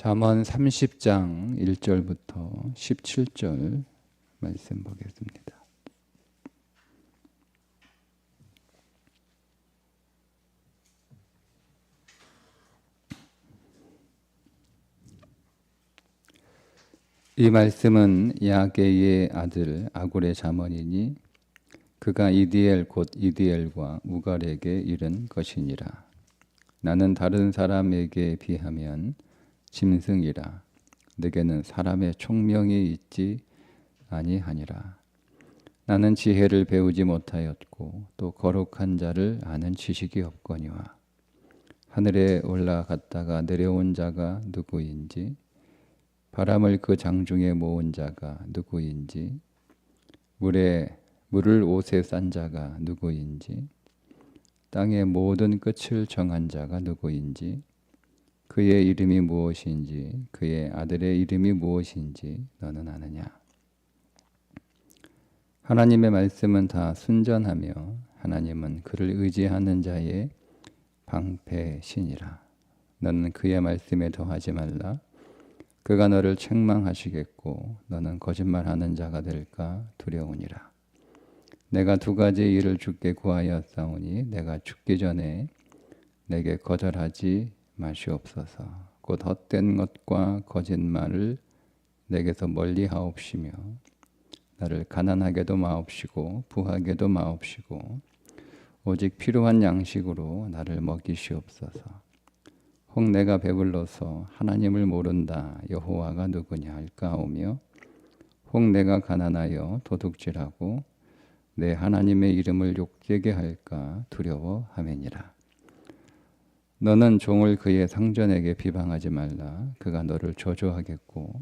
잠언 30장 1절부터 17절 말씀 보겠습니다. 이 말씀은 야게의 아들 아굴의 잠언이니 그가 이디엘 곧 이디엘과 우갈에게 이른 것이니라. 나는 다른 사람에게 비하면 짐승이라. 내게는 사람의 총명이 있지 아니하니라. 나는 지혜를 배우지 못하였고 또 거룩한 자를 아는 지식이 없거니와. 하늘에 올라갔다가 내려온 자가 누구인지, 바람을 그 장중에 모은 자가 누구인지, 물을 옷에 싼 자가 누구인지, 땅의 모든 끝을 정한 자가 누구인지, 그의 이름이 무엇인지, 그의 아들의 이름이 무엇인지 너는 아느냐? 하나님의 말씀은 다 순전하며 하나님은 그를 의지하는 자의 방패시니라. 너는 그의 말씀에 더하지 말라. 그가 너를 책망하시겠고 너는 거짓말하는 자가 될까 두려우니라. 내가 두 가지 일을 주께 구하였사오니 내가 죽기 전에 내게 거절하지 마시옵소서. 곧 헛된 것과 거짓말을 내게서 멀리 하옵시며 나를 가난하게도 마옵시고 부하게도 마옵시고 오직 필요한 양식으로 나를 먹이시옵소서. 혹 내가 배불러서 하나님을 모른다 여호와가 누구냐 할까오며 혹 내가 가난하여 도둑질하고 내 하나님의 이름을 욕되게 할까 두려워하매니라. 너는 종을 그의 상전에게 비방하지 말라. 그가 너를 저주하겠고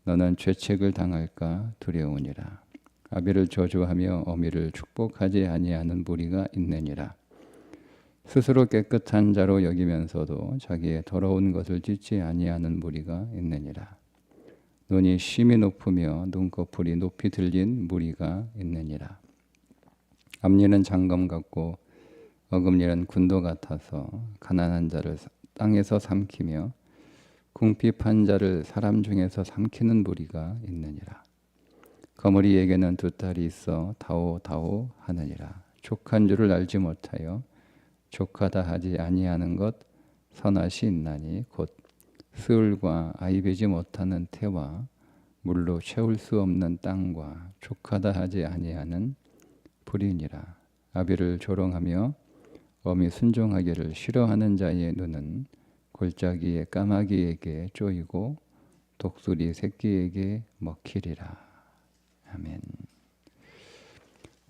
너는 죄책을 당할까 두려우니라. 아비를 저주하며 어미를 축복하지 아니하는 무리가 있느니라. 스스로 깨끗한 자로 여기면서도 자기의 더러운 것을 짓지 아니하는 무리가 있느니라. 눈이 심히 높으며 눈꺼풀이 높이 들린 무리가 있느니라. 앞니는 장검 같고 어금니는 군도 같아서 가난한 자를 땅에서 삼키며 궁핍한 자를 사람 중에서 삼키는 무리가 있느니라. 거머리에게는 두 딸이 있어 다오다오 하느니라. 족한 줄을 알지 못하여 족하다 하지 아니하는 것 선앗이 있나니 곧 스울과 아이 베지 못하는 태와 물로 채울 수 없는 땅과 족하다 하지 아니하는 불이니라. 아비를 조롱하며 어미 순종하기를 싫어하는 자의 눈은 골짜기의 까마귀에게 쪼이고 독수리 새끼에게 먹히리라. 아멘.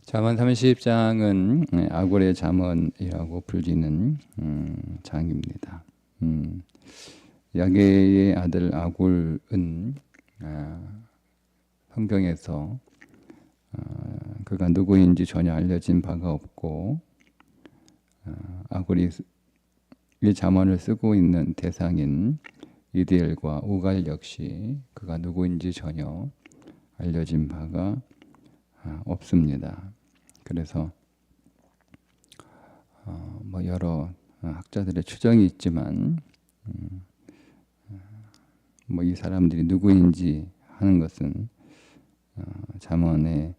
잠언 30장은 아굴의 잠언이라고 불리는 장입니다. 야게의 아들 아굴은 성경에서 그가 누구인지 전혀 알려진 바가 없고 아굴이 이 잠언을 쓰고 있는 대상인 이디엘과 우갈 역시 그가 누구인지 전혀 알려진 바가 없습니다. 그래서 여러 학자들의 추정이 있지만 이 사람들이 누구인지 하는 것은 잠언의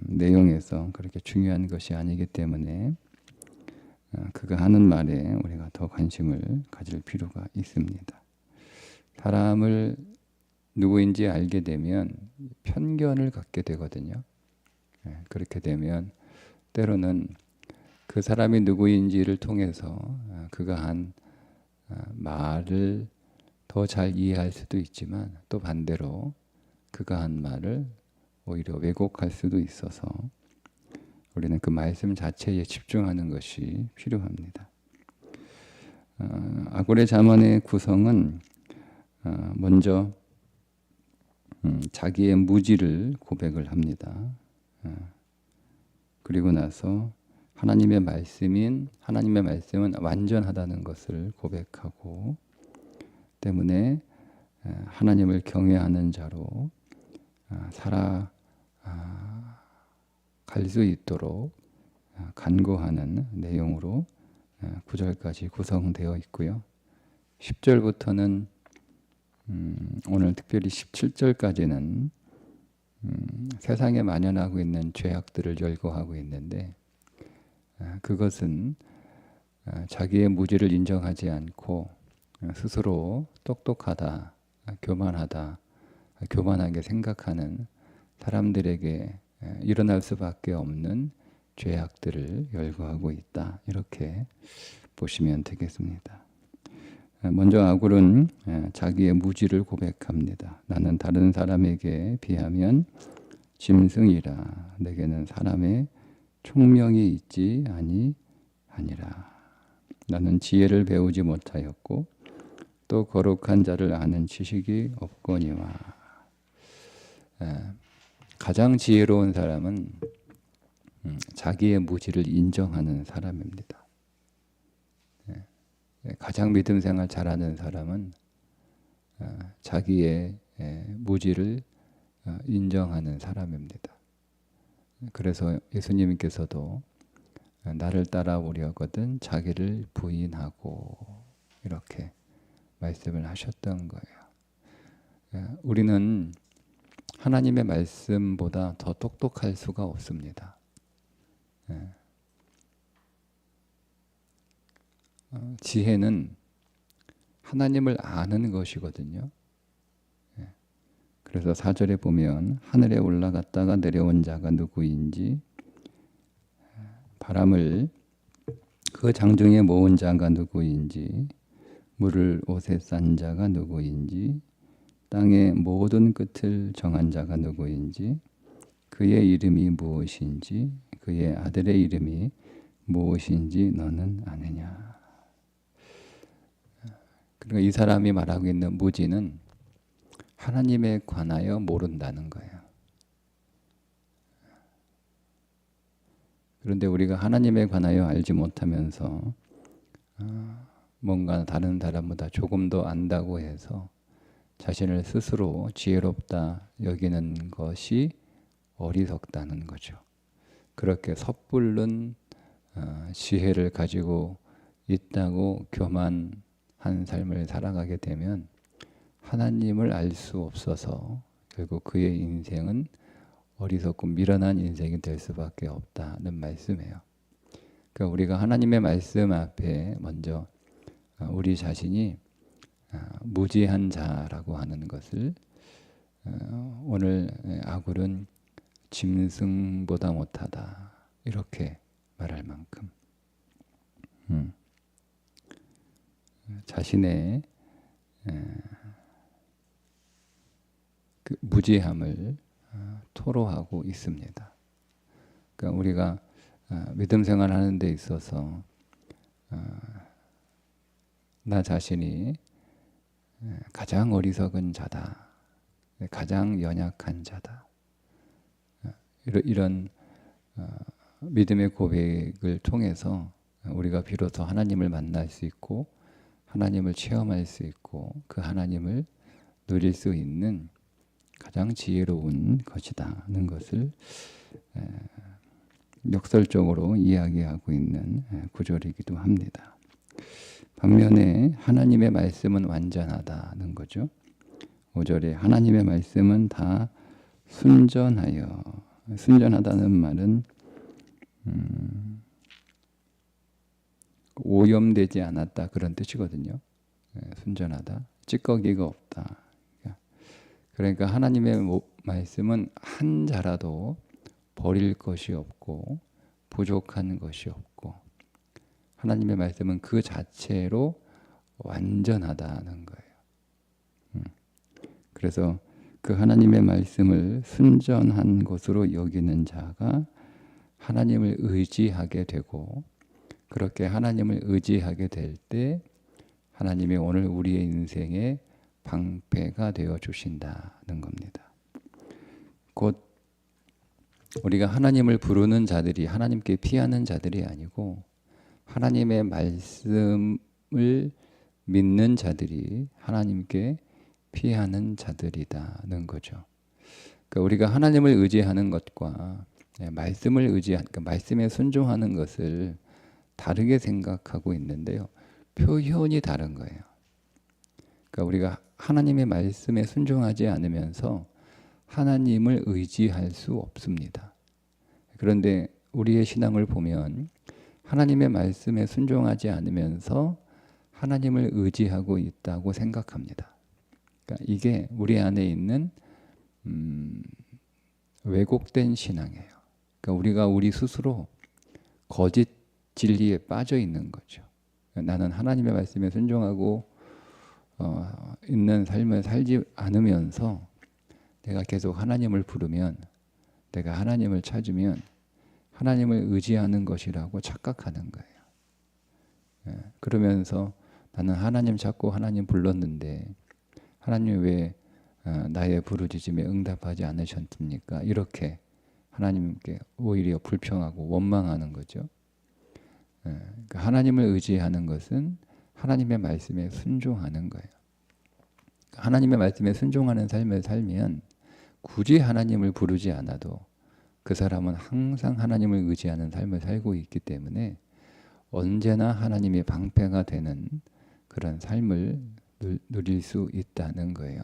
내용에서 그렇게 중요한 것이 아니기 때문에 그가 하는 말에 우리가 더 관심을 가질 필요가 있습니다. 사람을 누구인지 알게 되면 편견을 갖게 되거든요. 그렇게 되면 때로는 그 사람이 누구인지를 통해서 그가 한 말을 더 잘 이해할 수도 있지만 또 반대로 그가 한 말을 오히려 왜곡할 수도 있어서 우리는 그 말씀 자체에 집중하는 것이 필요합니다. 아굴의 잠언의 구성은 먼저 자기의 무지를 고백을 합니다. 그리고 나서 하나님의 말씀은 완전하다는 것을 고백하고 때문에 하나님을 경외하는 자로 살아갈 수 있도록 간구하는 내용으로 9절까지 구성되어 있고요. 10절부터는 오늘 특별히 17절까지는 세상에 만연하고 있는 죄악들을 열거하고 있는데, 그것은 자기의 무지를 인정하지 않고 스스로 똑똑하다, 교만하다, 교만하게 생각하는 사람들에게 일어날 수밖에 없는 죄악들을 열거하고 있다, 이렇게 보시면 되겠습니다. 먼저 아굴은 자기의 무지를 고백합니다. 나는 다른 사람에게 비하면 짐승이라. 내게는 사람의 총명이 있지 아니하니라. 나는 지혜를 배우지 못하였고 또 거룩한 자를 아는 지식이 없거니와. 가장 지혜로운 사람은 자기의 무지를 인정하는 사람입니다. 가장 믿음 생활 잘하는 사람은 자기의 무지를 인정하는 사람입니다. 그래서 예수님께서도 나를 따라오려거든 자기를 부인하고 이렇게 말씀을 하셨던 거예요. 우리는 하나님의 말씀보다 더 똑똑할 수가 없습니다. 지혜는 하나님을 아는 것이거든요. 그래서 4절에 보면 하늘에 올라갔다가 내려온 자가 누구인지, 바람을 그 장중에 모은 자가 누구인지, 물을 옷에 싼 자가 누구인지, 땅의 모든 끝을 정한 자가 누구인지, 그의 이름이 무엇인지, 그의 아들의 이름이 무엇인지 너는 아느냐. 그러니까 이 사람이 말하고 있는 무지는 하나님에 관하여 모른다는 거예요. 그런데 우리가 하나님에 관하여 알지 못하면서 뭔가 다른 사람보다 조금 더 안다고 해서 자신을 스스로 지혜롭다 여기는 것이 어리석다는 거죠. 그렇게 섣불른 지혜를 가지고 있다고 교만한 삶을 살아가게 되면 하나님을 알 수 없어서 결국 그의 인생은 어리석고 미련한 인생이 될 수밖에 없다는 말씀이에요. 그러니까 우리가 하나님의 말씀 앞에 먼저 우리 자신이 무지한 자라고 하는 것을 오늘 아굴은 짐승보다 못하다 이렇게 말할 만큼 자신의 그 무지함을 토로하고 있습니다. 그러니까 우리가 믿음 생활하는 데 있어서 나 자신이 가장 어리석은 자다, 가장 연약한 자다, 이런 믿음의 고백을 통해서 우리가 비로소 하나님을 만날 수 있고 하나님을 체험할 수 있고 그 하나님을 누릴 수 있는 가장 지혜로운 것이다는 것을 역설적으로 이야기하고 있는 구절이기도 합니다. 반면에 하나님의 말씀은 완전하다는 거죠. 5절에 하나님의 말씀은 다 순전하여, 순전하다는 말은 오염되지 않았다 그런 뜻이거든요. 순전하다, 찌꺼기가 없다. 그러니까 하나님의 말씀은 한 자라도 버릴 것이 없고 부족한 것이 없고 하나님의 말씀은 그 자체로 완전하다는 거예요. 그래서 그 하나님의 말씀을 순전한 것으로 여기는 자가 하나님을 의지하게 되고 그렇게 하나님을 의지하게 될 때 하나님이 오늘 우리의 인생에 방패가 되어 주신다는 겁니다. 곧 우리가 하나님을 부르는 자들이 하나님께 피하는 자들이 아니고 하나님의 말씀을 믿는 자들이 하나님께 피하는 자들이다는 거죠. 그러니까 우리가 하나님을 의지하는 것과 말씀을 그러니까 말씀에 순종하는 것을 다르게 생각하고 있는데요. 표현이 다른 거예요. 그러니까 우리가 하나님의 말씀에 순종하지 않으면서 하나님을 의지할 수 없습니다. 그런데 우리의 신앙을 보면 하나님의 말씀에 순종하지 않으면서 하나님을 의지하고 있다고 생각합니다. 그러니까 이게 우리 안에 있는 왜곡된 신앙이에요. 그러니까 우리가 우리 스스로 거짓 진리에 빠져 있는 거죠. 나는 하나님의 말씀에 순종하고 있는 삶을 살지 않으면서 내가 계속 하나님을 부르면, 내가 하나님을 찾으면 하나님을 의지하는 것이라고 착각하는 거예요. 그러면서 나는 하나님 찾고 하나님 불렀는데 하나님 왜 나의 부르짖음에 응답하지 않으셨습니까? 이렇게 하나님께 오히려 불평하고 원망하는 거죠. 그러니까 하나님을 의지하는 것은 하나님의 말씀에 순종하는 거예요. 하나님의 말씀에 순종하는 삶을 살면 굳이 하나님을 부르지 않아도 그 사람은 항상 하나님을 의지하는 삶을 살고 있기 때문에 언제나 하나님의 방패가 되는 그런 삶을 누릴 수 있다는 거예요.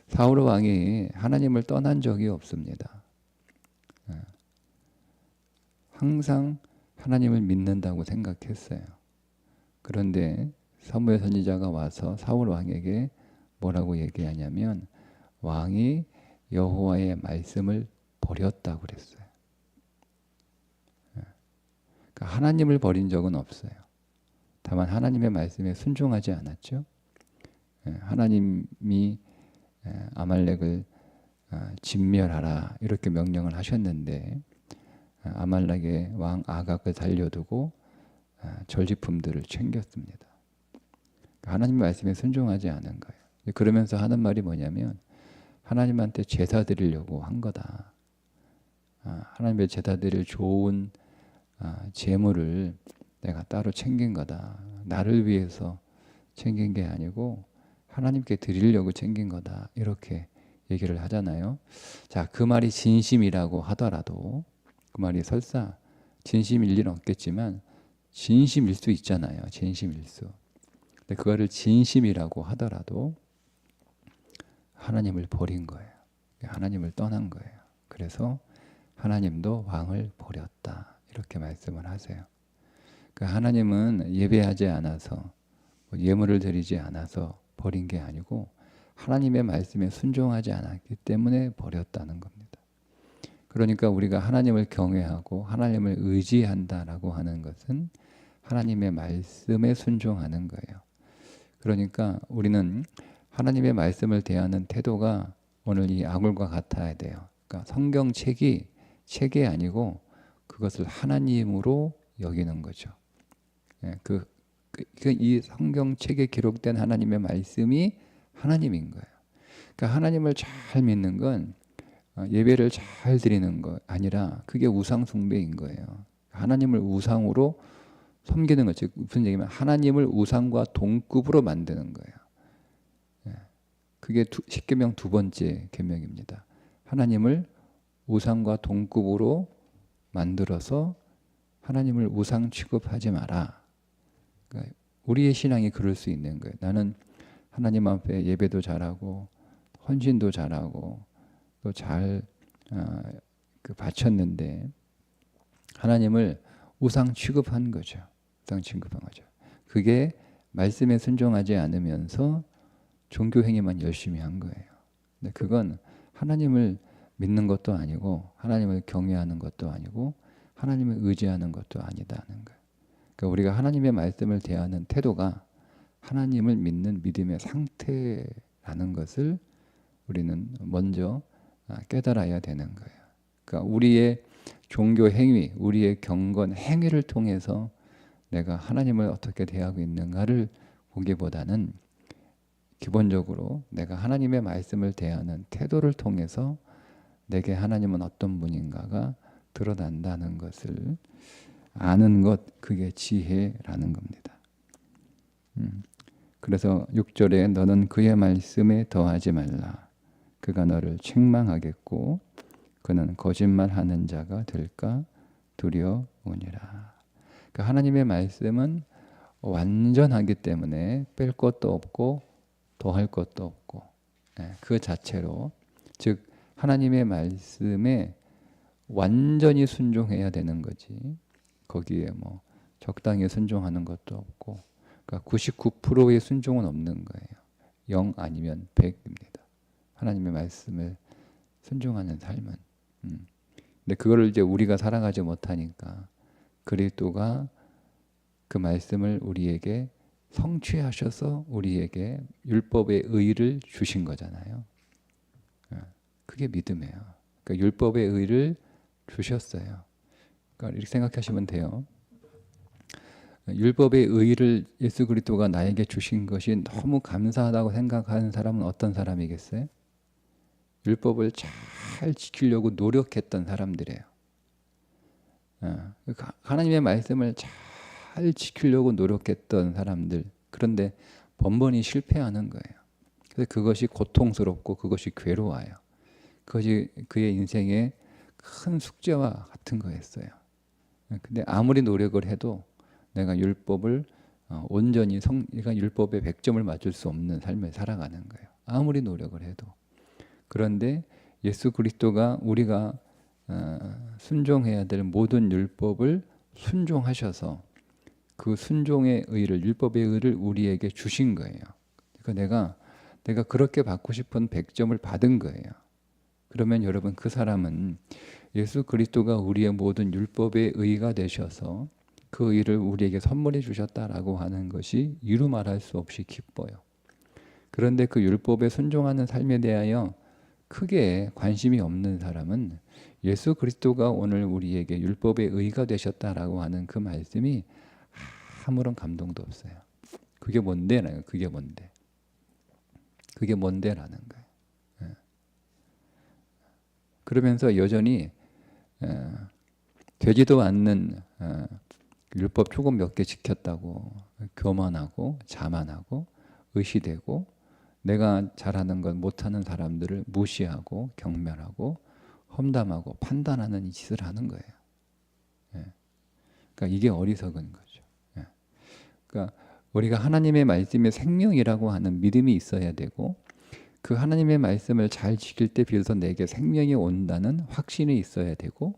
사울 왕이 하나님을 떠난 적이 없습니다. 항상 하나님을 믿는다고 생각했어요. 그런데 사무엘 선지자가 와서 사울 왕에게 뭐라고 얘기하냐면 왕이 여호와의 말씀을 버렸다고 그랬어요. 그러니까 하나님을 버린 적은 없어요. 다만 하나님의 말씀에 순종하지 않았죠. 하나님이 아말렉을 진멸하라 이렇게 명령을 하셨는데 아말렉의 왕 아각을 살려두고 절지품들을 챙겼습니다. 하나님의 말씀에 순종하지 않은 거예요. 그러면서 하는 말이 뭐냐면 하나님한테 제사 드리려고 한 거다. 하나님의 제사 드릴 좋은 제물을 내가 따로 챙긴 거다. 나를 위해서 챙긴 게 아니고 하나님께 드리려고 챙긴 거다. 이렇게 얘기를 하잖아요. 자, 그 말이 진심이라고 하더라도 그 말이 설사 진심일 일은 없겠지만 진심일 수 있잖아요. 진심일 수. 근데 그거를 진심이라고 하더라도 하나님을 버린 거예요. 하나님을 떠난 거예요. 그래서 하나님도 왕을 버렸다. 이렇게 말씀을 하세요. 그러니까 하나님은 예배하지 않아서 예물을 드리지 않아서 버린 게 아니고 하나님의 말씀에 순종하지 않았기 때문에 버렸다는 겁니다. 그러니까 우리가 하나님을 경외하고 하나님을 의지한다라고 하는 것은 하나님의 말씀에 순종하는 거예요. 그러니까 우리는 하나님의 말씀을 대하는 태도가 오늘 이 아굴과 같아야 돼요. 그러니까 성경책이 책이 아니고 그것을 하나님으로 여기는 거죠. 이 성경책에 기록된 하나님의 말씀이 하나님인 거예요. 그러니까 하나님을 잘 믿는 건 예배를 잘 드리는 거 아니라 그게 우상 숭배인 거예요. 하나님을 우상으로 섬기는 거죠. 무슨 얘기냐면 하나님을 우상과 동급으로 만드는 거예요. 그게 십계명 두 번째 계명입니다. 하나님을 우상과 동급으로 만들어서 하나님을 우상 취급하지 마라. 그러니까 우리의 신앙이 그럴 수 있는 거예요. 나는 하나님 앞에 예배도 잘하고 헌신도 잘하고 또 잘 바쳤는데 하나님을 우상 취급한 거죠. 우상 취급한 거죠. 그게 말씀에 순종하지 않으면서 종교 행위만 열심히 한 거예요. 근데 그건 하나님을 믿는 것도 아니고 하나님을 경외하는 것도 아니고 하나님을 의지하는 것도 아니다는 거예요. 그러니까 우리가 하나님의 말씀을 대하는 태도가 하나님을 믿는 믿음의 상태라는 것을 우리는 먼저 깨달아야 되는 거예요. 그러니까 우리의 종교 행위, 우리의 경건 행위를 통해서 내가 하나님을 어떻게 대하고 있는가를 보기보다는 기본적으로 내가 하나님의 말씀을 대하는 태도를 통해서 내게 하나님은 어떤 분인가가 드러난다는 것을 아는 것, 그게 지혜라는 겁니다. 그래서 6절에 너는 그의 말씀에 더하지 말라. 그가 너를 책망하겠고 그는 거짓말하는 자가 될까 두려우니라. 그러니까 하나님의 말씀은 완전하기 때문에 뺄 것도 없고 더할 것도 없고, 그 자체로, 즉 하나님의 말씀에 완전히 순종해야 되는 거지. 거기에 뭐 적당히 순종하는 것도 없고, 그러니까 99%의 순종은 없는 거예요. 0 아니면 100입니다. 하나님의 말씀을 순종하는 삶은. 근데 그거를 이제 우리가 살아가지 못하니까 그리스도가 그 말씀을 우리에게 성취하셔서 우리에게 율법의 의를 주신 거잖아요. 그게 믿음이에요. 그러니까 율법의 의를 주셨어요. 그러니까 이렇게 생각하시면 돼요. 율법의 의를 예수 그리스도가 나에게 주신 것이 너무 감사하다고 생각하는 사람은 어떤 사람이겠어요? 율법을 잘 지키려고 노력했던 사람들이에요. 하나님의 말씀을 잘 지키려고 노력했던 사람들. 그런데 번번이 실패하는 거예요. 그래서 그것이 고통스럽고 그것이 괴로워요. 그것이 그의 인생의 큰 숙제와 같은 거였어요. 근데 아무리 노력을 해도 내가 율법을 온전히 내가 율법에 100점을 맞출 수 없는 삶을 살아가는 거예요. 아무리 노력을 해도. 그런데 예수 그리스도가 우리가 순종해야 될 모든 율법을 순종하셔서 그 순종의 의를, 율법의 의를 우리에게 주신 거예요. 그러니까 내가 그렇게 받고 싶은 100점을 받은 거예요. 그러면 여러분, 그 사람은 예수 그리스도가 우리의 모든 율법의 의가 되셔서 그 의를 우리에게 선물해 주셨다라고 하는 것이 이루 말할 수 없이 기뻐요. 그런데 그 율법에 순종하는 삶에 대하여 크게 관심이 없는 사람은 예수 그리스도가 오늘 우리에게 율법의 의가 되셨다라고 하는 그 말씀이 아무런 감동도 없어요. 그게 뭔데라는, 그게 뭔데? 그게 뭔데라는 거예요. 그러면서 여전히 되지도 않는 율법 조금 몇 개 지켰다고 교만하고 자만하고 의시되고, 내가 잘하는 것 못하는 사람들을 무시하고 경멸하고 험담하고 판단하는 이 짓을 하는 거예요. 그러니까 이게 어리석은 거죠. 그러니까 우리가 하나님의 말씀이 생명이라고 하는 믿음이 있어야 되고, 그 하나님의 말씀을 잘 지킬 때 비로소 내게 생명이 온다는 확신이 있어야 되고,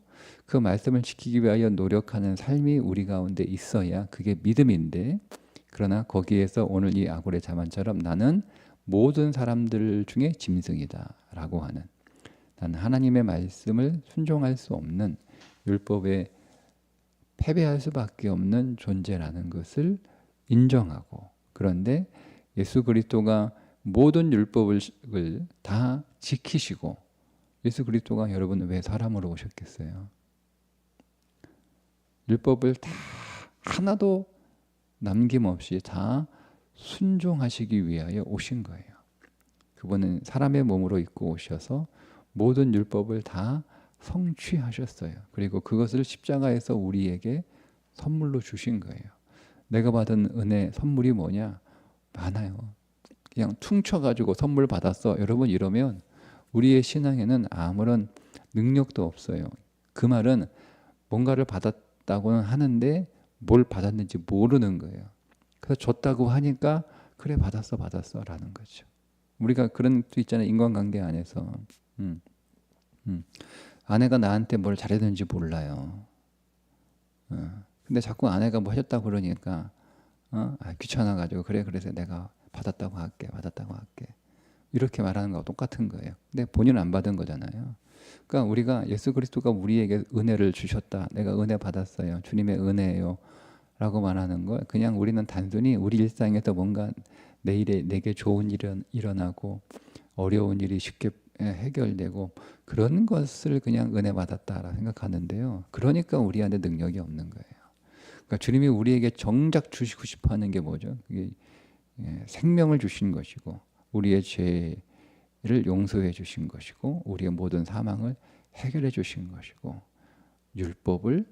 그 말씀을 지키기 위하여 노력하는 삶이 우리 가운데 있어야 그게 믿음인데, 그러나 거기에서 오늘 이 아고레 자만처럼 나는 모든 사람들 중에 짐승이다 라고 하는, 나는 하나님의 말씀을 순종할 수 없는, 율법에 패배할 수밖에 없는 존재라는 것을 인정하고, 그런데 예수 그리스도가 모든 율법을 다 지키시고, 예수 그리스도가 여러분 왜 사람으로 오셨겠어요? 율법을 다 하나도 남김없이 다 순종하시기 위하여 오신 거예요. 그분은 사람의 몸으로 입고 오셔서 모든 율법을 다 성취하셨어요. 그리고 그것을 십자가에서 우리에게 선물로 주신 거예요. 내가 받은 은혜 선물이 뭐냐? 많아요. 그냥 퉁쳐가지고 선물 받았어. 여러분, 이러면 우리의 신앙에는 아무런 능력도 없어요. 그 말은 뭔가를 받았다고는 하는데 뭘 받았는지 모르는 거예요. 그래서 줬다고 하니까 그래, 받았어 라는 거죠. 우리가 그런 수 있잖아요. 인간관계 안에서 아내가 나한테 뭘 잘했는지 몰라요. 근데 자꾸 아내가 뭐 해줬다고 그러니까 귀찮아가지고 그래서 내가 받았다고 할게 이렇게 말하는 거하고 똑같은 거예요. 근데 본인은 안 받은 거잖아요. 그러니까 우리가 예수 그리스도가 우리에게 은혜를 주셨다, 내가 은혜 받았어요, 주님의 은혜예요 라고 말하는 거, 그냥 우리는 단순히 우리 일상에서 뭔가 내일에 내게 좋은 일이 일어나고 어려운 일이 쉽게 해결되고 그런 것을 그냥 은혜 받았다라 생각하는데요. 그러니까 우리 안에 능력이 없는 거예요. 그러니까 주님이 우리에게 정작 주시고 싶어하는 게 뭐죠? 그게 생명을 주신 것이고, 우리의 죄를 용서해 주신 것이고, 우리의 모든 사망을 해결해 주신 것이고, 율법을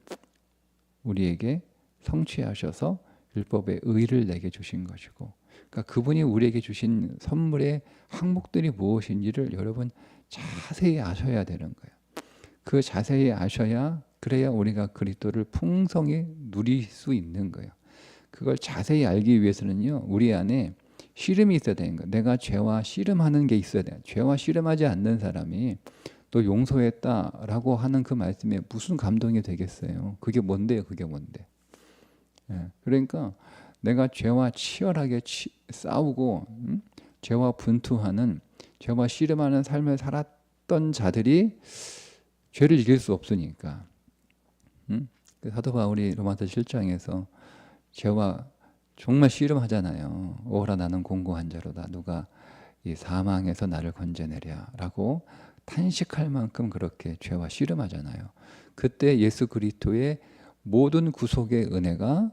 우리에게 성취하셔서 율법의 의를 내게 주신 것이고, 그러니까 그분이 우리에게 주신 선물의 항목들이 무엇인지를 여러분 자세히 아셔야 되는 거예요. 그 자세히 아셔야, 그래야 우리가 그리스도를 풍성히 누릴 수 있는 거예요. 그걸 자세히 알기 위해서는요, 우리 안에 씨름이 있어야 되는 거예요. 내가 죄와 씨름하는 게 있어야 돼요. 죄와 씨름하지 않는 사람이 또 용서했다라고 하는 그 말씀에 무슨 감동이 되겠어요? 그게 뭔데요? 그게 뭔데? 예, 그러니까 내가 죄와 치열하게 싸우고 죄와 분투하는, 죄와 씨름하는 삶을 살았던 자들이 죄를 이길 수 없으니까. 그 사도 바울이 로마서 7장에서 죄와 정말 씨름하잖아요. 오호라 나는 공고한 자로다. 누가 이 사망에서 나를 건져내랴라고 탄식할 만큼 그렇게 죄와 씨름하잖아요. 그때 예수 그리스도의 모든 구속의 은혜가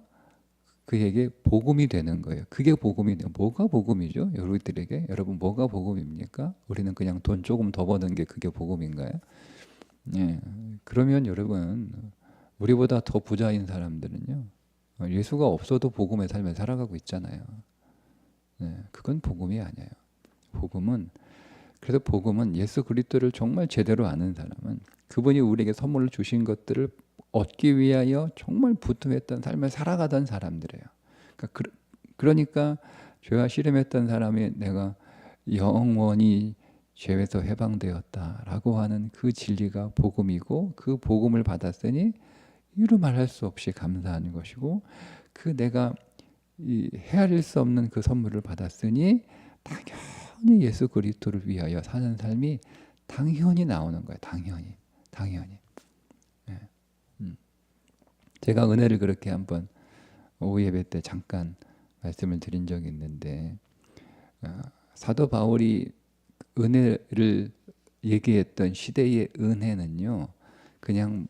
그에게 복음이 되는 거예요. 그게 복음이 돼요. 뭐가 복음이죠? 여러분들에게? 여러분 뭐가 복음입니까? 우리는 그냥 돈 조금 더 버는 게 그게 복음인가요? 예. 그러면 여러분, 우리보다 더 부자인 사람들은요, 예수가 없어도 복음의 삶을 살아가고 있잖아요. 네, 그건 복음이 아니에요. 그래서 복음은 예수 그리스도를 정말 제대로 아는 사람은 그분이 우리에게 선물로 주신 것들을 얻기 위하여 정말 부투했던 삶을 살아가던 사람들이에요. 그러니까 죄와 씨름했던 사람이 내가 영원히 죄에서 해방되었다라고 하는 그 진리가 복음이고, 그 복음을 받았으니 이루 말할 수 없이 감사하는 것이고, 그 내가 헤아릴 수 없는 그 선물을 받았으니 당연히 예수 그리스도를 위하여 사는 삶이 당연히 나오는 거예요. 당연히. 네. 제가 은혜를 그렇게 한번 오후 예배 때 잠깐 말씀을 드린 적이 있는데, 사도 바울이 은혜를 얘기했던 시대의 은혜는요, 그냥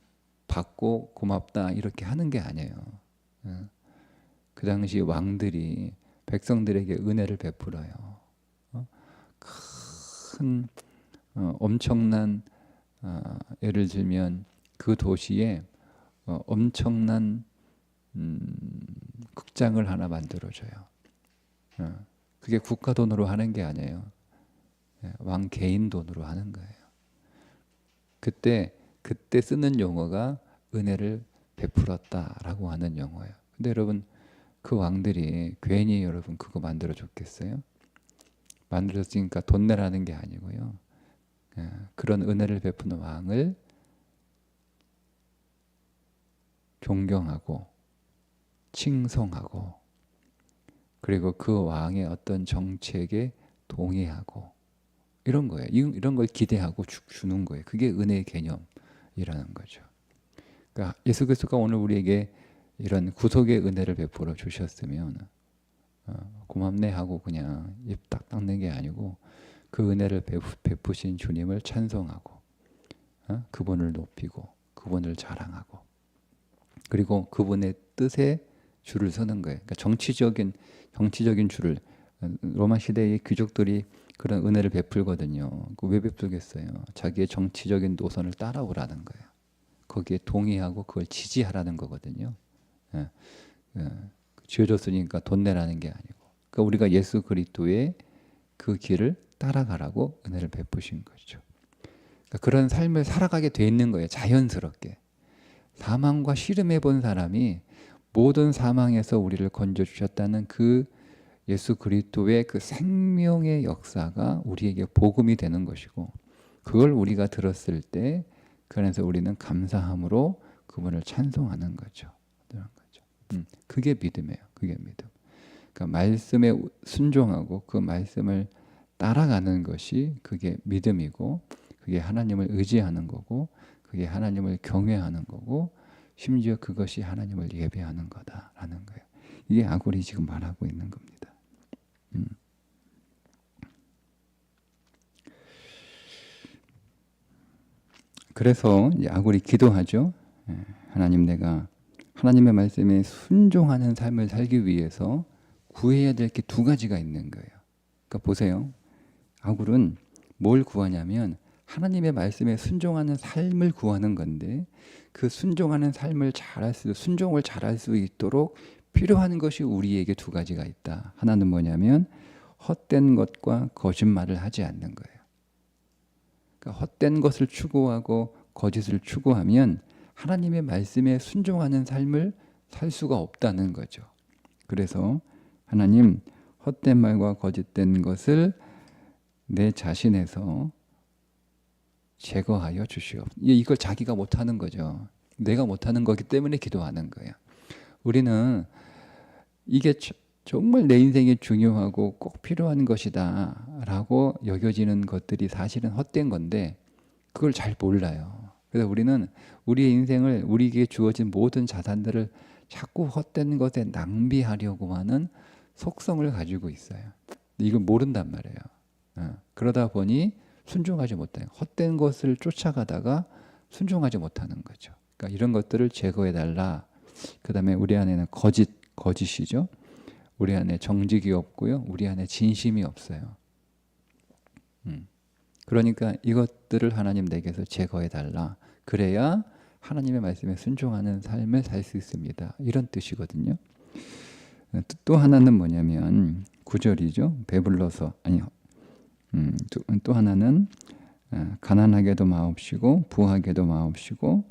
받고 고맙다 이렇게 하는 게 아니에요. 그 당시 왕들이 백성들에게 은혜를 베풀어요. 큰 엄청난, 예를 들면 그 도시에 엄청난 극장을 하나 만들어줘요. 그게 국가 돈으로 하는 게 아니에요. 왕 개인 돈으로 하는 거예요. 그때 쓰는 용어가 은혜를 베풀었다라고 하는 용어예요. 근데 여러분, 그 왕들이 괜히 여러분 그거 만들어 줬겠어요? 만들었으니까 돈 내라는 게 아니고요. 그런 은혜를 베푸는 왕을 존경하고 칭송하고, 그리고 그 왕의 어떤 정책에 동의하고, 이런 거예요. 이런 걸 기대하고 주는 거예요. 그게 은혜의 개념이라는 거죠. 그러니까 예수 그리스도가 오늘 우리에게 이런 구속의 은혜를 베풀어 주셨으면 고맙네 하고 그냥 입 딱 닦는 게 아니고, 그 은혜를 베푸신 주님을 찬송하고, 그분을 높이고 그분을 자랑하고, 그리고 그분의 뜻에 줄을 서는 거예요. 그러니까 정치적인 줄을, 로마 시대의 귀족들이 그런 은혜를 베풀거든요. 왜 베풀겠어요? 자기의 정치적인 노선을 따라오라는 거예요. 거기에 동의하고 그걸 지지하라는 거거든요. 지어줬으니까 돈 내라는 게 아니고, 그러니까 우리가 예수 그리스도의 그 길을 따라가라고 은혜를 베푸신 거죠. 그러니까 그런 삶을 살아가게 돼 있는 거예요. 자연스럽게. 사망과 씨름해 본 사람이 모든 사망에서 우리를 건져 주셨다는 그 예수 그리스도의 그 생명의 역사가 우리에게 복음이 되는 것이고, 그걸 우리가 들었을 때 그 안에서 우리는 감사함으로 그분을 찬송하는 거죠. 그게 믿음이에요. 그게 믿음. 그러니까 말씀에 순종하고 그 말씀을 따라가는 것이 그게 믿음이고, 그게 하나님을 의지하는 거고, 그게 하나님을 경외하는 거고, 심지어 그것이 하나님을 예배하는 거다라는 거예요. 이게 아골이 지금 말하고 있는 겁니다. 그래서 아골이 기도하죠. 하나님, 내가 하나님의 말씀에 순종하는 삶을 살기 위해서 구해야 될 게 두 가지가 있는 거예요. 그러니까 보세요. 아굴은 뭘 구하냐면 하나님의 말씀에 순종하는 삶을 구하는 건데, 그 순종하는 삶을 순종을 잘할 수 있도록 필요한 것이 우리에게 두 가지가 있다. 하나는 뭐냐면 헛된 것과 거짓말을 하지 않는 거예요. 그러니까 헛된 것을 추구하고 거짓을 추구하면 하나님의 말씀에 순종하는 삶을 살 수가 없다는 거죠. 그래서 하나님, 헛된 말과 거짓된 것을 내 자신에서 제거하여 주시옵. 이걸 자기가 못하는 거죠. 내가 못하는 거기 때문에 기도하는 거예요. 우리는 이게 정말 내 인생에 중요하고 꼭 필요한 것이다 라고 여겨지는 것들이 사실은 헛된 건데 그걸 잘 몰라요. 그래서 우리는 우리의 인생을, 우리에게 주어진 모든 자산들을 자꾸 헛된 것에 낭비하려고 하는 속성을 가지고 있어요. 이걸 모른단 말이에요. 그러다 보니 순종하지 못해요. 헛된 것을 쫓아가다가 순종하지 못하는 거죠. 그러니까 이런 것들을 제거해달라. 그 다음에 우리 안에는 거짓이죠. 우리 안에 정직이 없고요. 우리 안에 진심이 없어요. 그러니까 이것들을 하나님 내게서 제거해달라. 그래야 하나님의 말씀에 순종하는 삶을 살 수 있습니다. 이런 뜻이거든요. 또 하나는 뭐냐면 9절이죠. 배불러서 또 하나는 가난하게도 마옵시고 부하게도 마옵시고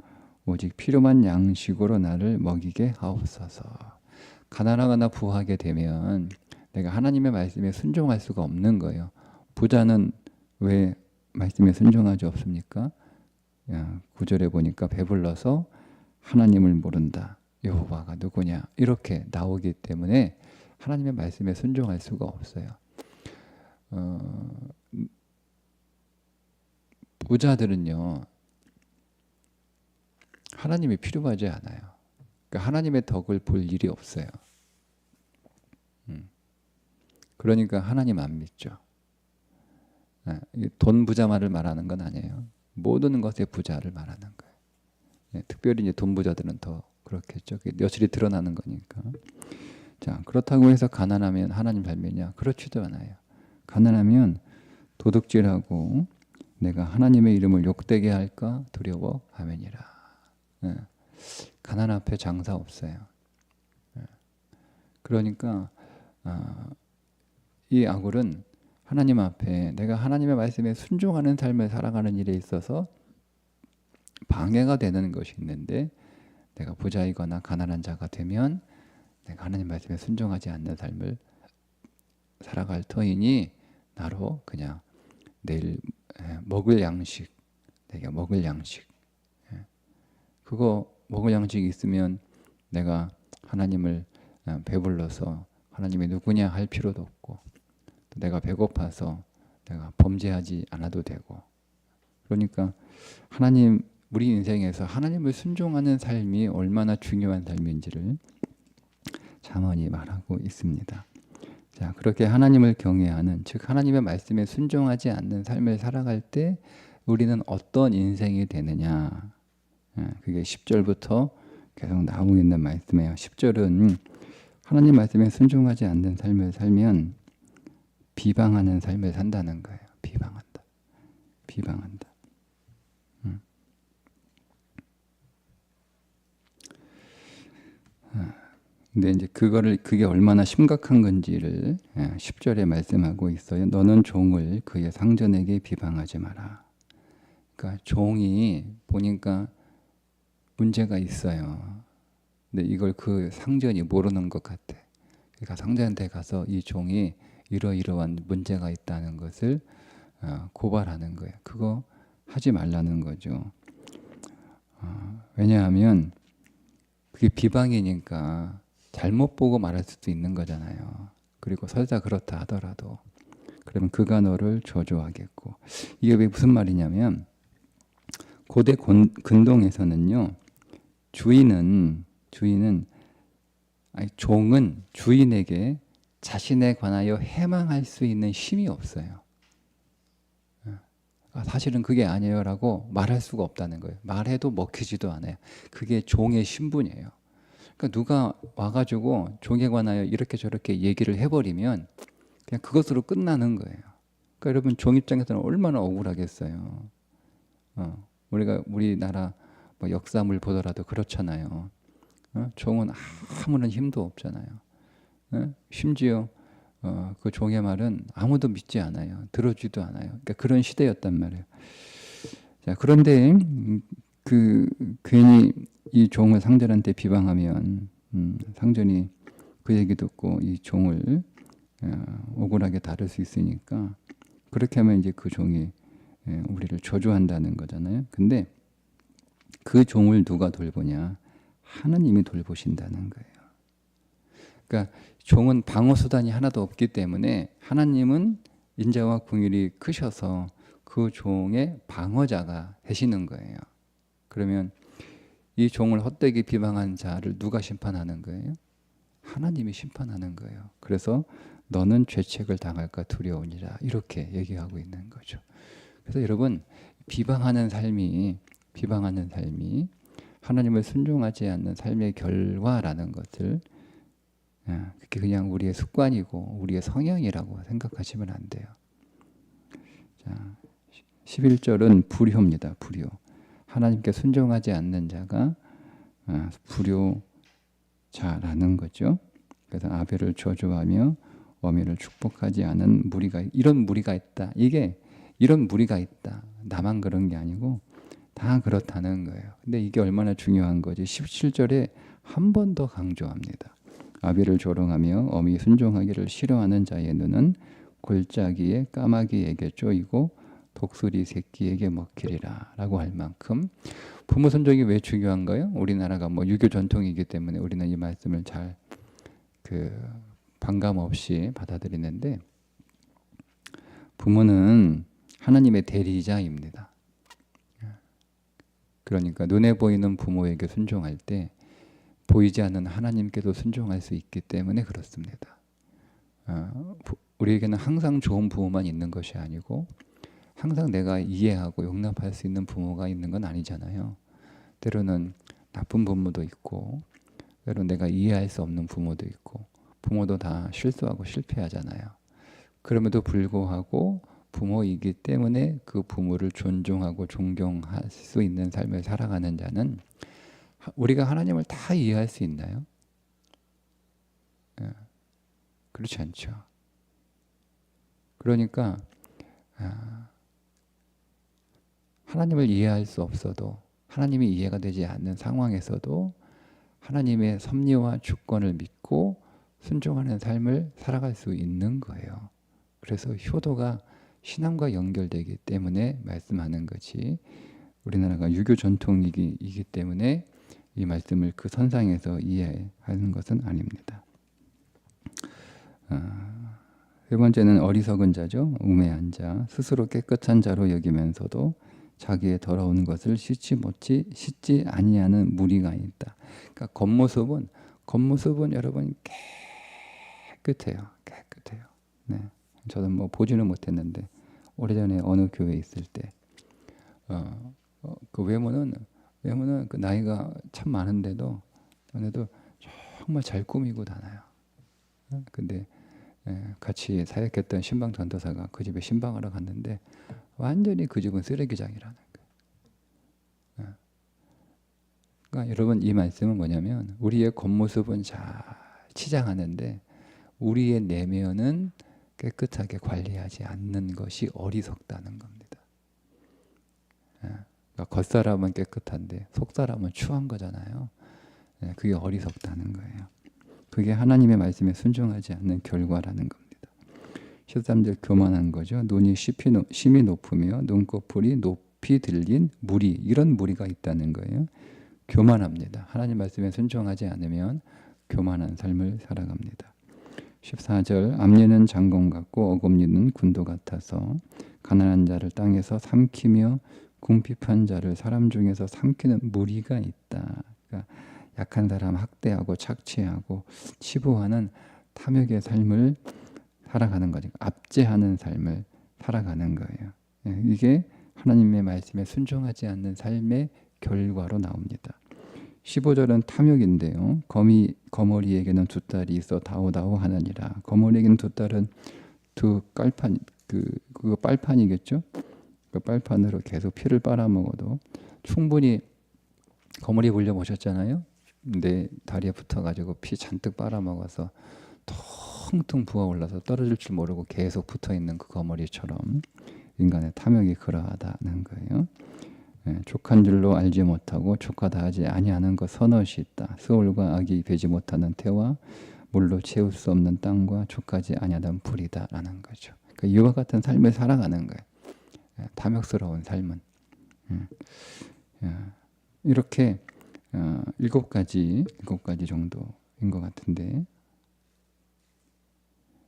오직 필요한 양식으로 나를 먹이게 하옵소서. 가난하거나 부하게 되면 내가 하나님의 말씀에 순종할 수가 없는 거예요. 부자는 왜 말씀에 순종하지 없습니까? 9절에 보니까 배불러서 하나님을 모른다. 여호와가 누구냐? 이렇게 나오기 때문에 하나님의 말씀에 순종할 수가 없어요. 부자들은요, 하나님이 필요하지 않아요. 그러니까 하나님의 덕을 볼 일이 없어요. 그러니까 하나님 안 믿죠. 돈 부자만을 말하는 건 아니에요. 모든 것의 부자를 말하는 거예요. 특별히 이제 돈 부자들은 더 그렇겠죠. 여실히 드러나는 거니까. 자, 그렇다고 해서 가난하면 하나님 잘 믿냐? 그렇지도 않아요. 가난하면 도둑질하고 내가 하나님의 이름을 욕되게 할까 두려워하매니라. 가난 앞에 장사 없어요. 그러니까 이 아굴은 하나님 앞에 내가 하나님의 말씀에 순종하는 삶을 살아가는 일에 있어서 방해가 되는 것이 있는데 내가 부자이거나 가난한 자가 되면 내가 하나님 말씀에 순종하지 않는 삶을 살아갈 터이니 나로 그냥 내일 먹을 양식, 내가 먹을 양식, 그거 먹을 양식이 있으면 내가 하나님을 배불러서 하나님이 누구냐 할 필요도 없고 또 내가 배고파서 내가 범죄하지 않아도 되고. 그러니까 하나님, 우리 인생에서 하나님을 순종하는 삶이 얼마나 중요한 삶인지를 잠언이 말하고 있습니다. 자, 그렇게 하나님을 경외하는, 즉 하나님의 말씀에 순종하지 않는 삶을 살아갈 때 우리는 어떤 인생이 되느냐. 그게 10절부터 계속 나오고 있는 말씀이에요. 10절은 하나님 말씀에 순종하지 않는 삶을 살면 비방하는 삶을 산다는 거예요. 비방한다. 근데 이제 그게 얼마나 심각한 건지를 10절에 말씀하고 있어요. 너는 종을 그의 상전에게 비방하지 마라. 그러니까 종이 보니까 문제가 있어요. 근데 이걸 그 상전이 모르는 것 같아. 그러니까 상전한테 가서 이 종이 이러이러한 문제가 있다는 것을 고발하는 거예요. 그거 하지 말라는 거죠. 왜냐하면 그게 비방이니까 잘못 보고 말할 수도 있는 거잖아요. 그리고 설사 그렇다 하더라도 그러면 그가 너를 저주하겠고. 이게 왜 무슨 말이냐면 고대 근동에서는요, 종은 주인에게 자신에 관하여 해망할 수 있는 힘이 없어요. 사실은 그게 아니에요라고 말할 수가 없다는 거예요. 말해도 먹히지도 않아요. 그게 종의 신분이에요. 그러니까 누가 와가지고 종에 관하여 이렇게 저렇게 얘기를 해버리면 그냥 그것으로 끝나는 거예요. 그러니까 여러분 종 입장에서는 얼마나 억울하겠어요. 우리가 우리나라 뭐 역사물 보더라도 그렇잖아요. 종은 아무런 힘도 없잖아요. 심지어 그 종의 말은 아무도 믿지 않아요. 들어주지도 않아요. 그러니까 그런 시대였단 말이에요. 자, 그런데 괜히 이 종을 상전한테 비방하면 상전이 그 얘기 듣고 이 종을 억울하게 다룰 수 있으니까 그렇게 하면 이제 그 종이 우리를 저주한다는 거잖아요. 근데 그 종을 누가 돌보냐? 하나님이 돌보신다는 거예요. 그러니까 종은 방어 수단이 하나도 없기 때문에 하나님은 인자와 긍휼이 크셔서 그 종의 방어자가 되시는 거예요. 그러면 이 종을 헛되게 비방한 자를 누가 심판하는 거예요? 하나님이 심판하는 거예요. 그래서 너는 죄책을 당할까 두려우니라 이렇게 얘기하고 있는 거죠. 그래서 여러분 비방하는 삶이 하나님을 순종하지 않는 삶의 결과라는 것을 그게 그냥 우리의 습관이고 우리의 성향이라고 생각하시면 안 돼요. 자, 11절은 불효입니다. 불효. 하나님께 순종하지 않는 자가 불효자라는 거죠. 그래서 아벨을 저주하며 어미를 축복하지 않은 무리가 이런 무리가 있다. 이게 이런 무리가 있다. 나만 그런 게 아니고 다 그렇다는 거예요. 근데 이게 얼마나 중요한 거지. 17절에 한 번 더 강조합니다. 아벨을 조롱하며 어미 순종하기를 싫어하는 자의 눈은 골짜기에 까마귀에게 쪼이고 독수리 새끼에게 먹히리라 라고 할 만큼 부모 순종이 왜 중요한가요? 우리나라가 뭐 유교 전통이기 때문에 우리는 이 말씀을 잘 반감 없이 받아들이는데 부모는 하나님의 대리자입니다. 그러니까 눈에 보이는 부모에게 순종할 때 보이지 않는 하나님께도 순종할 수 있기 때문에 그렇습니다. 우리에게는 항상 좋은 부모만 있는 것이 아니고 항상 내가 이해하고 용납할 수 있는 부모가 있는 건 아니잖아요. 때로는 나쁜 부모도 있고 때로는 내가 이해할 수 없는 부모도 있고 부모도 다 실수하고 실패하잖아요. 그럼에도 불구하고 부모이기 때문에 그 부모를 존중하고 존경할 수 있는 삶을 살아가는 자는 우리가 하나님을 다 이해할 수 있나요? 그렇지 않죠. 그러니까 하나님을 이해할 수 없어도 하나님이 이해가 되지 않는 상황에서도 하나님의 섭리와 주권을 믿고 순종하는 삶을 살아갈 수 있는 거예요. 그래서 효도가 신앙과 연결되기 때문에 말씀하는 것이 우리나라가 유교 전통이기 때문에 이 말씀을 그 선상에서 이해하는 것은 아닙니다. 세 번째는 어리석은 자죠. 우매한 자, 스스로 깨끗한 자로 여기면서도 자기의 더러운 것을 씻지 아니하는 무리가 있다. 그러니까 겉모습은 여러분 깨끗해요. 네. 저도 뭐 보지는 못했는데 오래전에 어느 교회에 있을 때 그 외모는 그 나이가 참 많은데도 정말 잘 꾸미고 다녀요. 근데 같이 사역했던 신방 전도사가 그 집에 신방하러 갔는데 완전히 그 집은 쓰레기장이라는 거예요. 그러니까 여러분 이 말씀은 뭐냐면 우리의 겉모습은 잘 치장하는데 우리의 내면은 깨끗하게 관리하지 않는 것이 어리석다는 겁니다. 그러니까 겉사람은 깨끗한데 속사람은 추한 거잖아요. 그게 어리석다는 거예요. 그게 하나님의 말씀에 순종하지 않는 결과라는 겁니다. 13절 교만한 거죠. 눈이 심히 높으며 눈꺼풀이 높이 들린 무리, 이런 무리가 있다는 거예요. 교만합니다. 하나님 말씀에 순종하지 않으면 교만한 삶을 살아갑니다. 14절 앞니는 장검 같고 어금니는 군도 같아서 가난한 자를 땅에서 삼키며 궁핍한 자를 사람 중에서 삼키는 무리가 있다. 그러니까 약한 사람 학대하고 착취하고 치부하는 탐욕의 삶을 살아가는 거죠. 압제하는 삶을 살아가는 거예요. 이게 하나님의 말씀에 순종하지 않는 삶의 결과로 나옵니다. 15절은 탐욕인데요. 거머리에게는 두 딸이 있어 다오다오 하느니라. 거머리에게는 두 딸은 두 깔판, 그거 빨판이겠죠? 그 빨판으로 계속 피를 빨아먹어도 충분히 거머리 물려보셨잖아요. 내 다리에 붙어가지고 피 잔뜩 빨아먹어서 텅텅 부어올라서 떨어질 줄 모르고 계속 붙어있는 그 거머리처럼 인간의 탐욕이 그러하다는 거예요. 족한 줄로 알지 못하고 족하다 하지 아니하는 것 서너시 있다. 스올과 악이 배지 못하는 태와 물로 채울 수 없는 땅과 주까지 아니하던 불이다라는 거죠. 그러니까 이와 같은 삶을 살아가는 거예요. 탐욕스러운 삶은. 이렇게 7가지 정도인 것 같은데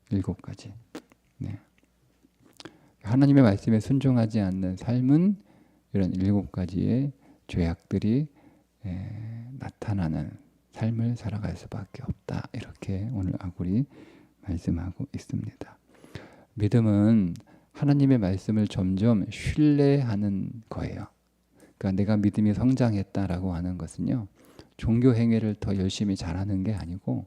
7가지. 네. 하나님의 말씀에 순종하지 않는 삶은 이런 7가지의 죄악들이 나타나는 삶을 살아갈 수밖에 없다. 이렇게 오늘 아굴이 말씀하고 있습니다. 믿음은 하나님의 말씀을 점점 신뢰하는 거예요. 그러니까 내가 믿음이 성장했다라고 하는 것은요, 종교 행위를 더 열심히 잘하는 게 아니고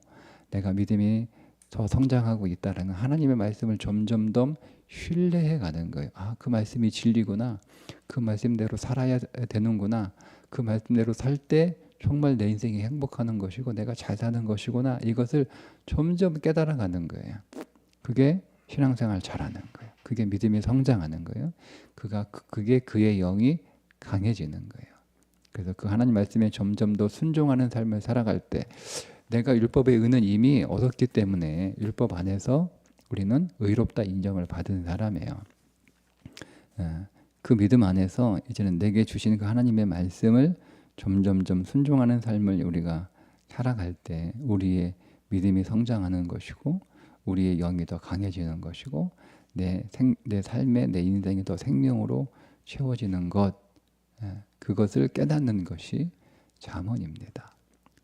내가 믿음이 더 성장하고 있다라는 하나님의 말씀을 점점 더 신뢰해 가는 거예요. 아, 그 말씀이 진리구나. 그 말씀대로 살아야 되는구나. 그 말씀대로 살 때 정말 내 인생이 행복하는 것이고 내가 잘 사는 것이구나. 이것을 점점 깨달아가는 거예요. 그게 신앙생활 잘하는 거예요. 그게 믿음이 성장하는 거예요. 그게 그의 영이 강해지는 거예요. 그래서 그 하나님 말씀에 점점 더 순종하는 삶을 살아갈 때 내가 율법의 의는 이미 얻었기 때문에 율법 안에서 우리는 의롭다 인정을 받은 사람이에요. 그 믿음 안에서 이제는 내게 주신 그 하나님의 말씀을 점점점 순종하는 삶을 우리가 살아갈 때 우리의 믿음이 성장하는 것이고 우리의 영이 더 강해지는 것이고 내 삶에 내 인생이 더 생명으로 채워지는 것, 그것을 깨닫는 것이 잠언입니다.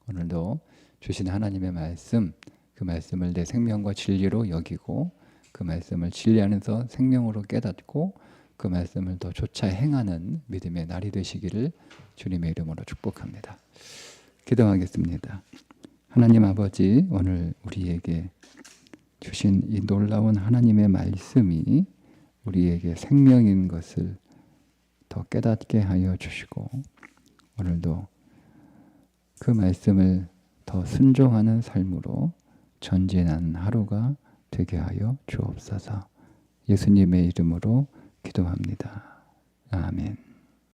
오늘도 주신 하나님의 말씀, 그 말씀을 내 생명과 진리로 여기고 그 말씀을 진리 안에서 생명으로 깨닫고 그 말씀을 더 좇아 행하는 믿음의 날이 되시기를 주님의 이름으로 축복합니다. 기도하겠습니다. 하나님 아버지, 오늘 우리에게 주신 이 놀라운 하나님의 말씀이 우리에게 생명인 것을 더 깨닫게 하여 주시고 오늘도 그 말씀을 더 순종하는 삶으로 전진하는 하루가 되게 하여 주옵소서. 예수님의 이름으로 기도합니다. 아멘.